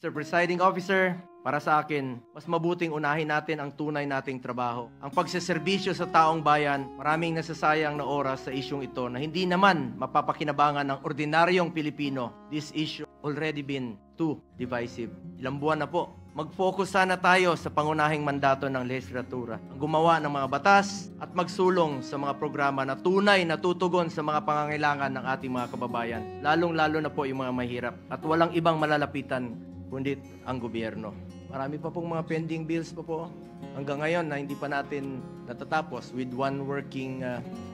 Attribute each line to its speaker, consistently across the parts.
Speaker 1: Mr. Presiding Officer, para sa akin, mas mabuting unahin natin ang tunay nating trabaho. Ang pagseserbisyo sa taong bayan, maraming nasasayang na oras sa isyong ito na hindi naman mapapakinabangan ng ordinaryong Pilipino. This issue already been too divisive. Ilang buwan na po. Mag-focus sana tayo sa pangunahing mandato ng lehislatura, ang gumawa ng mga batas at magsulong sa mga programa na tunay na tutugon sa mga pangangailangan ng ating mga kababayan, lalong-lalo na po yung mga mahirap at walang ibang malalapitan kundi ang gobyerno. Marami pa pong mga pending bills pa po hanggang ngayon na hindi pa natin natatapos with one working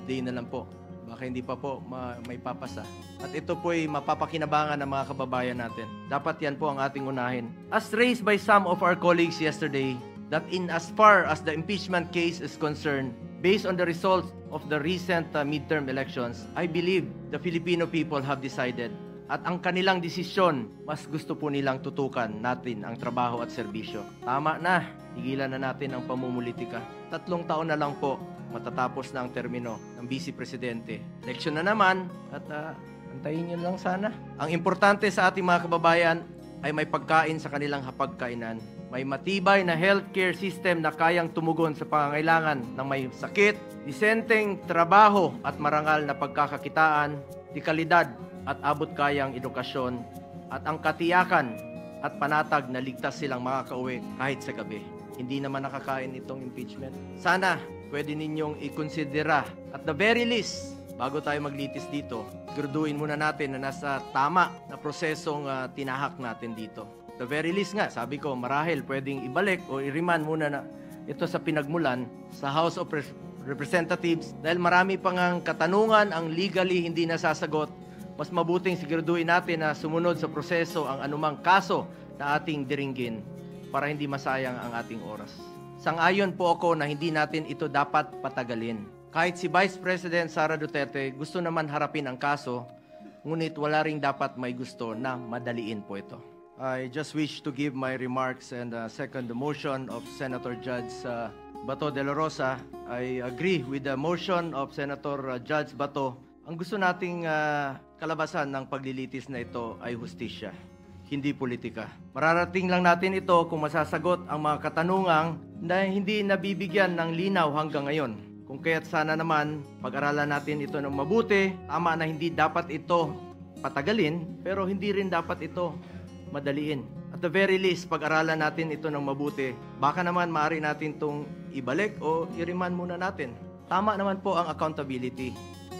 Speaker 1: day na lang po. Baka hindi pa po may papasa. At ito po ay mapapakinabangan ng mga kababayan natin. Dapat yan po ang ating unahin. As raised by some of our colleagues yesterday, that in as far as the impeachment case is concerned, based on the results of the recent midterm elections, I believe the Filipino people have decided at ang kanilang desisyon, mas gusto po nilang tutukan natin ang trabaho at serbisyo. Tama na, tigilan na natin ang pamumulitika. 3 taon na lang po, matatapos na ang termino ng Vice Presidente. Eleksyon na naman at antayin nyo lang sana. Ang importante sa ating mga kababayan ay may pagkain sa kanilang hapagkainan. May matibay na healthcare system na kayang tumugon sa pangangailangan ng may sakit, disenteng trabaho at marangal na pagkakakitaan, di kalidad at abot kayang edukasyon at ang katiyakan at panatag na ligtas silang makakauwi kahit sa gabi. Hindi naman nakakain itong impeachment. Sana pwede ninyong ikonsidera at the very least, bago tayo maglitis dito, siguraduhin muna natin na nasa tama na prosesong tinahak natin dito. The very least nga, sabi ko, marahil pwedeng ibalik o i-remand muna na ito sa pinagmulan sa House of Representatives dahil marami pang ang katanungan ang legally hindi nasasagot. Mas mabuting siguraduhin natin na sumunod sa proseso ang anumang kaso na ating diringgin para hindi masayang ang ating oras. Sang-ayon po ako na hindi natin ito dapat patagalin. Kahit si Vice President Sara Duterte gusto naman harapin ang kaso, ngunit wala ring dapat may gusto na madaliin po ito. I just wish to give my remarks and second the motion of Senator Judge Bato de la Rosa. I agree with the motion of Senator Judge Bato. Ang gusto nating kalabasan ng paglilitis na ito ay hustisya, hindi politika. Mararating lang natin ito kung masasagot ang mga katanungang na hindi nabibigyan ng linaw hanggang ngayon. Kung kaya't sana naman pag-aralan natin ito ng mabuti. Tama na hindi dapat ito patagalin, pero hindi rin dapat ito madaliin. At the very least, pag-aralan natin ito ng mabuti. Baka naman maaari natin itong ibalik o i-remand muna natin. Tama naman po ang accountability.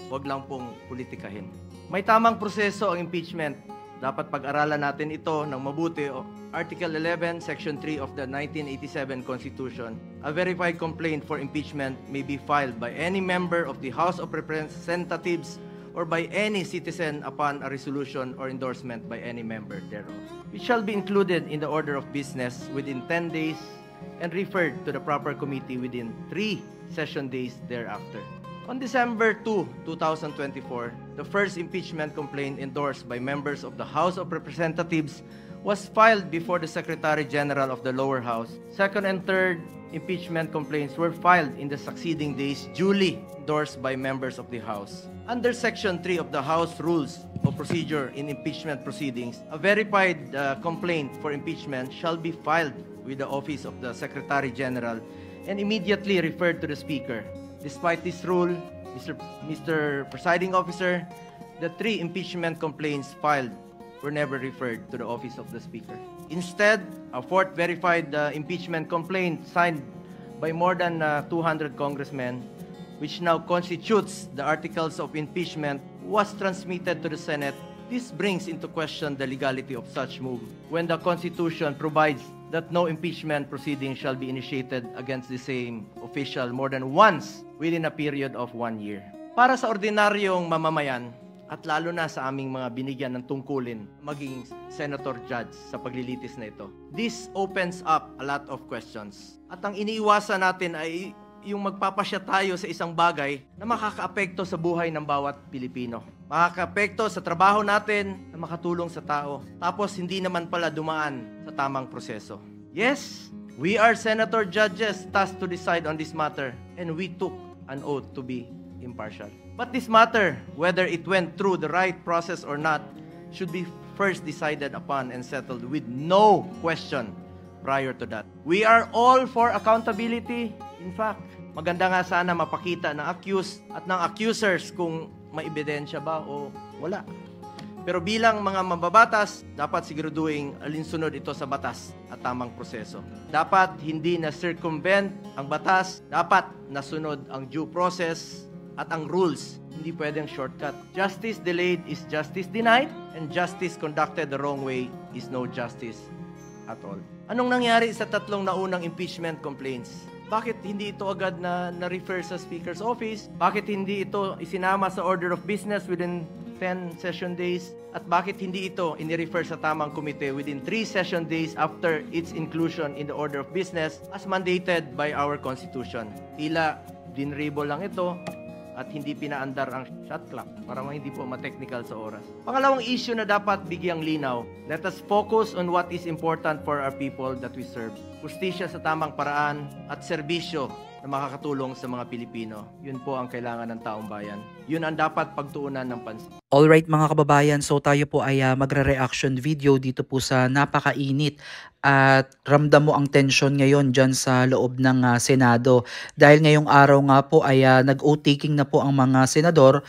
Speaker 1: Huwag lang pong politikahin. May tamang proseso ang impeachment. Dapat pag-aralan natin ito ng mabuti. Article 11, Section 3 of the 1987 Constitution. A verified complaint for impeachment may be filed by any member of the House of Representatives or by any citizen upon a resolution or endorsement by any member thereof. It shall be included in the order of business within 10 days and referred to the proper committee within 3 session days thereafter. On December 2, 2024, the first impeachment complaint endorsed by members of the House of Representatives was filed before the Secretary General of the lower house. Second and third impeachment complaints were filed in the succeeding days, duly endorsed by members of the House. Under Section 3 of the House Rules of Procedure in Impeachment Proceedings, a verified complaint for impeachment shall be filed with the Office of the Secretary General and immediately referred to the Speaker. Despite this rule, Mr. Presiding Officer, the 3 impeachment complaints filed were never referred to the Office of the Speaker. Instead, a 4th verified impeachment complaint signed by more than 200 congressmen, which now constitutes the articles of impeachment, was transmitted to the Senate. This brings into question the legality of such move when the Constitution provides that no impeachment proceeding shall be initiated against the same official more than once within a period of 1 year. Para sa ordinaryong mamamayan, at lalo na sa aming mga binigyan ng tungkulin maging senator judge sa paglilitis na ito, this opens up a lot of questions. At ang iniiwasan natin ay yung magpapasya tayo sa isang bagay na makakaapekto sa buhay ng bawat Pilipino. Makakaapekto sa trabaho natin na makatulong sa tao. Tapos hindi naman pala dumaan sa tamang proseso. Yes, we are senator judges tasked to decide on this matter and we took an oath to be impartial. But this matter, whether it went through the right process or not, should be first decided upon and settled with no question prior to that. We are all for accountability. In fact, maganda nga sana mapakita ng accused at ng accusers kung may ebidensya ba o wala. Pero bilang mga mambabatas, dapat siguraduhin alinsunod ito sa batas at tamang proseso. Dapat hindi na circumvent ang batas, dapat nasunod ang due process at ang rules. Hindi pwedeng shortcut. Justice delayed is justice denied, and justice conducted the wrong way is no justice at all. Anong nangyari sa tatlong naunang impeachment complaints? Bakit hindi ito agad na-refer sa Speaker's Office? Bakit hindi ito isinama sa order of business within 10 session days? At bakit hindi ito ini-refer sa tamang komite within 3 session days after its inclusion in the order of business as mandated by our Constitution? Tila dinrable lang ito at hindi pinaandar ang shot clock para hindi po ma-technical sa oras. Pangalawang issue na dapat bigyang linaw, let us focus on what is important for our people that we serve. Justisya sa tamang paraan at serbisyo na makakatulong sa mga Pilipino. Yun po ang kailangan ng taong bayan. Yun ang dapat pagtuunan ng pansin.
Speaker 2: Alright mga kababayan, so tayo po ay magre-reaction video dito po sa napakainit at ramdam mo ang tension ngayon dyan sa loob ng Senado. Dahil ngayong araw nga po ay nag-o-taking na po ang mga senador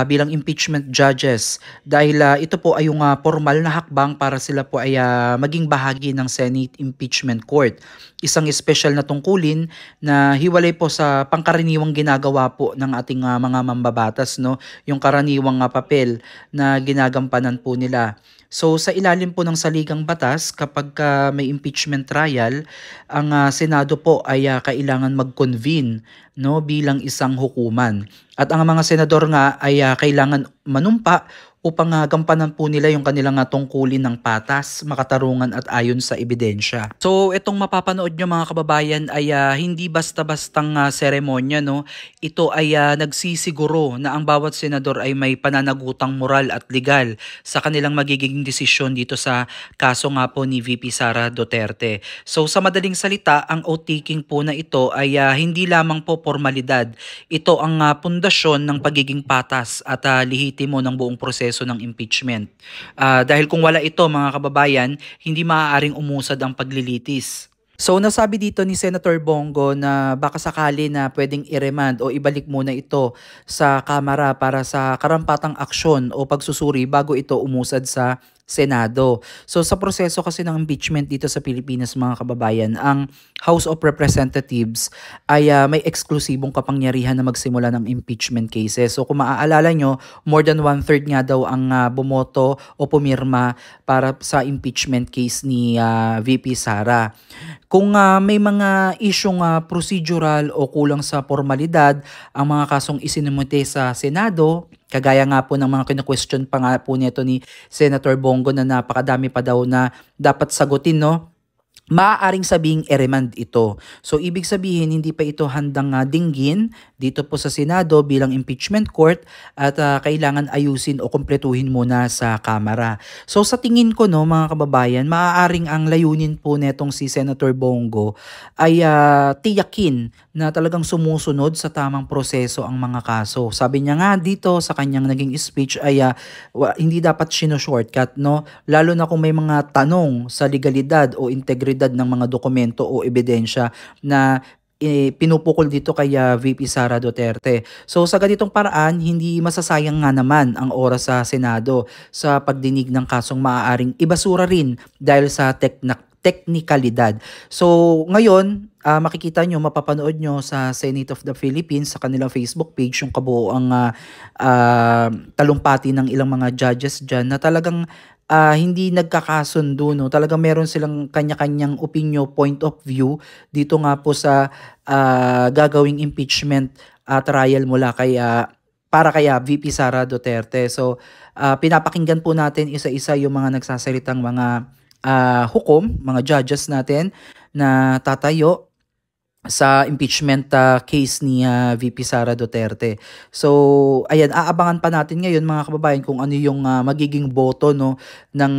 Speaker 2: bilang impeachment judges. Dahil ito po ay yung formal na hakbang para sila po ay maging bahagi ng Senate Impeachment Court. Isang special na tungkulin na hiwalay po sa pangkaraniwang ginagawa po ng ating mga mambabatas, no? Yung karaniwang papel na ginagampanan po nila. So sa ilalim po ng saligang batas, kapag may impeachment trial, ang Senado po ay kailangan mag-convene, no, bilang isang hukuman. At ang mga senador nga ay kailangan manumpa upang gampanan po nila yung kanilang tungkulin ng patas, makatarungan at ayon sa ebidensya. So itong mapapanood nyo mga kababayan ay hindi basta-bastang seremonya, no? Ito ay nagsisiguro na ang bawat senador ay may pananagutang moral at legal sa kanilang magiging desisyon dito sa kaso nga po ni VP Sara Duterte. So sa madaling salita, ang oath-taking po na ito ay hindi lamang po formalidad. Ito ang pundasyon ng pagiging patas at lihitimo ng buong proseso ng impeachment. Dahil kung wala ito mga kababayan, hindi maaaring umusad ang paglilitis. So nasabi dito ni Senator Bongo na baka sakali na pwedeng i-remand o ibalik muna ito sa Kamara para sa karampatang aksyon o pagsusuri bago ito umusad sa Senado. So sa proseso kasi ng impeachment dito sa Pilipinas mga kababayan, ang House of Representatives ay may eksklusibong kapangyarihan na magsimula ng impeachment cases. So kung maaalala nyo, more than 1/3 nga daw ang bumoto o pumirma para sa impeachment case ni VP Sara. Kung may mga isyong procedural o kulang sa formalidad, ang mga kasong isinumite sa Senado, kagaya nga po ng mga kina-question pa nga po nito ni Senator Bongo na napakadami pa daw na dapat sagutin, no? Maaaring sabing i-remand ito. So ibig sabihin hindi pa ito handang dinggin dito po sa Senado bilang impeachment court at kailangan ayusin o kumpletuhin muna sa Kamara. So sa tingin ko no mga kababayan, maaaring ang layunin po netong si Senator Bongo ay tiyakin na talagang sumusunod sa tamang proseso ang mga kaso. Sabi niya nga dito sa kanyang naging speech ay hindi dapat shortcut, no? Lalo na kung may mga tanong sa legalidad o integridad ng mga dokumento o ebidensya na pinupukol dito kay VP Sara Duterte. So sa ganitong paraan, hindi masasayang nga naman ang oras sa Senado sa pagdinig ng kasong maaaring ibasura rin dahil sa teknikalidad. So ngayon, makikita nyo, mapapanood nyo sa Senate of the Philippines sa kanilang Facebook page yung kabuoang talumpati ng ilang mga judges dyan na talagang hindi nagkakasundo, no? Talagang meron silang kanya-kanyang opinion, point of view dito nga po sa gagawing impeachment trial mula para kay VP Sara Duterte. So pinapakinggan po natin isa-isa yung mga nagsasalitang mga hukom, mga judges natin na tatayo sa impeachment case ni VP Sara Duterte. So, ayan, aabangan pa natin ngayon mga kababayan kung ano yung magiging boto, no, ng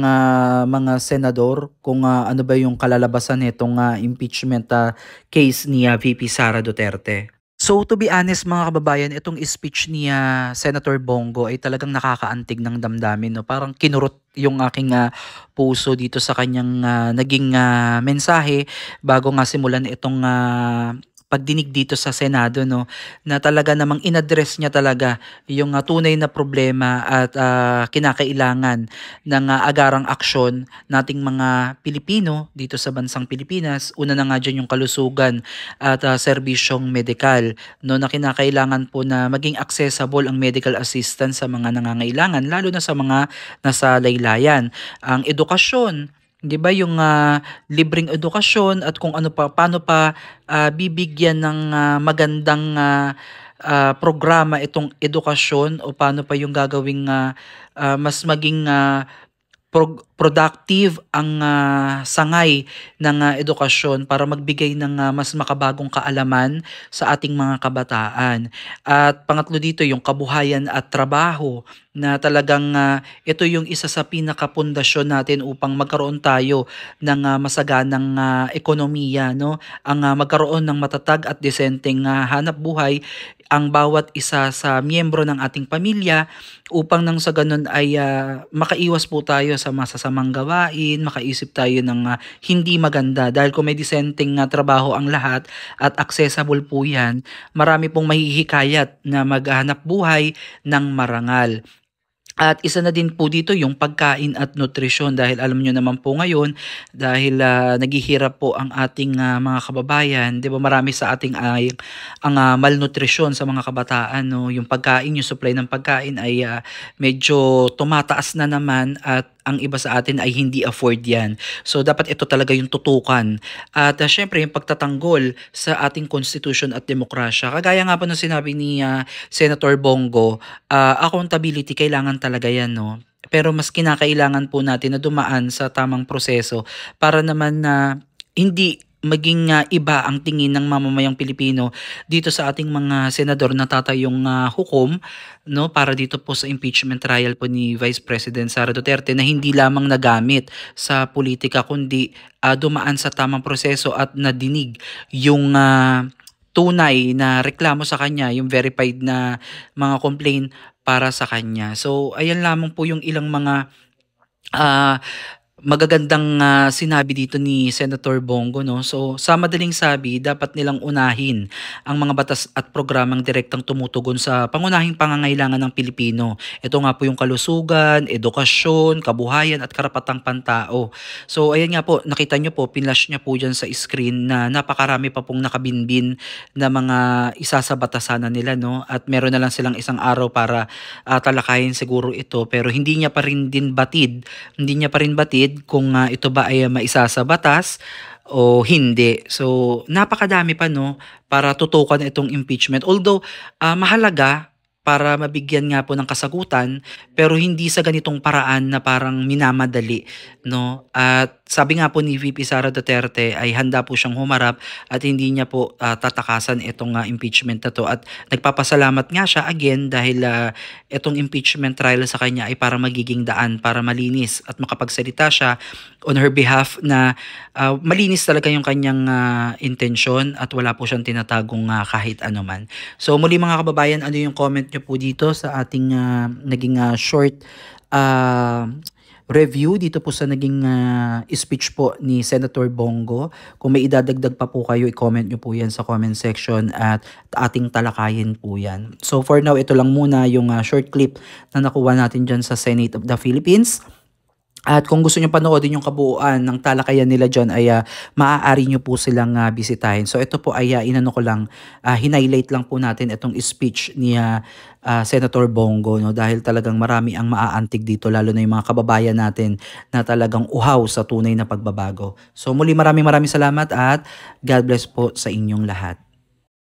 Speaker 2: mga senador, kung ano ba yung kalalabasan nitong impeachment case ni VP Sara Duterte. So to be honest mga kababayan, itong speech ni Senator Bongo ay talagang nakakaantig ng damdamin, no? Parang kinurot yung aking puso dito sa kanyang naging mensahe bago nga simulan itong pagdinig dito sa Senado, no, na talaga namang inaddress niya talaga yung tunay na problema at kinakailangan ng agarang aksyon nating mga Pilipino dito sa bansang Pilipinas. Una na nga dyan yung kalusugan at serbisyong medikal, no, na kinakailangan po na maging accessible ang medical assistance sa mga nangangailangan, lalo na sa mga nasa laylayan. Ang edukasyon, 'di ba, yung libreng edukasyon at kung ano pa, paano pa bibigyan ng magandang programa itong edukasyon, o paano pa yung gagawing mas maging productive ang sangay ng edukasyon para magbigay ng mas makabagong kaalaman sa ating mga kabataan. At pangatlo dito yung kabuhayan at trabaho, na talagang ito yung isa sa pinakapundasyon natin upang magkaroon tayo ng masaganang ekonomiya, no? Ang magkaroon ng matatag at disenteng hanap buhay ang bawat isa sa miyembro ng ating pamilya, upang nang sa ganun ay makaiwas po tayo sa masasamang gawain, makaisip tayo ng hindi maganda. Dahil kung may disenteng trabaho ang lahat at accessible po yan, marami pong mahihikayat na maghanap buhay ng marangal. At isa na din po dito yung pagkain at nutrisyon, dahil alam nyo naman po ngayon, dahil naghihirap po ang ating mga kababayan, 'di ba, marami sa ating ay ang malnutrisyon sa mga kabataan, no. Yung pagkain, yung supply ng pagkain ay medyo tumataas na naman, at ang iba sa atin ay hindi afford yan. So dapat ito talaga yung tutukan. At syempre yung pagtatanggol sa ating constitution at demokrasya. Kagaya nga po ng sinabi ni Senator Bongo, accountability kailangan talaga yan, no. Pero mas kinakailangan po natin na dumaan sa tamang proseso para naman na hindi maging iba ang tingin ng mamamayang Pilipino dito sa ating mga senador na tatayong hukom, no, para dito po sa impeachment trial po ni Vice President Sara Duterte, na hindi lamang nagamit sa politika kundi dumaan sa tamang proseso at nadinig yung tunay na reklamo sa kanya, yung verified na mga complaint para sa kanya. So ayan lamang po yung ilang mga ah, magagandang sinabi dito ni Senator Bongo, no. So sa madaling sabi, dapat nilang unahin ang mga batas at programang direktang tumutugon sa pangunahing pangangailangan ng Pilipino. Ito nga po yung kalusugan, edukasyon, kabuhayan at karapatang pantao. So ayan nga po, nakita nyo po, pinlash niya po dyan sa screen na napakarami pa pong nakabinbin na mga isa sa batasanan nila, no. At meron na lang silang isang araw para talakayin siguro ito, pero hindi niya pa rin batid kung ito ba ay maisa sa batas o hindi. So napakadami pa, no, para tutukan itong impeachment. Although mahalaga para mabigyan nga po ng kasagutan, pero hindi sa ganitong paraan na parang minamadali, no. At sabi nga po ni VP Sara Duterte ay handa po siyang humarap at hindi niya po tatakasan itong impeachment na to. At nagpapasalamat nga siya again dahil itong impeachment trial sa kanya ay para magiging daan para malinis at makapagsalita siya on her behalf na malinis talaga yung kanyang intensyon at wala po siyang tinatagong kahit anuman. So muli mga kababayan, ano yung comment nyo po dito sa ating naging short review dito po sa naging speech po ni Senator Bongo? Kung may idadagdag pa po kayo, i-comment nyo po yan sa comment section at ating talakayin po yan. So for now, ito lang muna yung short clip na nakuha natin dyan sa Senate of the Philippines. At kung gusto nyo panoodin yung kabuuan ng talakayan nila dyan ay maaari nyo po silang bisitahin. So ito po ay inano ko lang, hinighlight lang po natin itong speech ni Senator Bongo, no, dahil talagang marami ang maaantig dito, lalo na yung mga kababayan natin na talagang uhaw sa tunay na pagbabago. So muli maraming salamat at God bless po sa inyong lahat.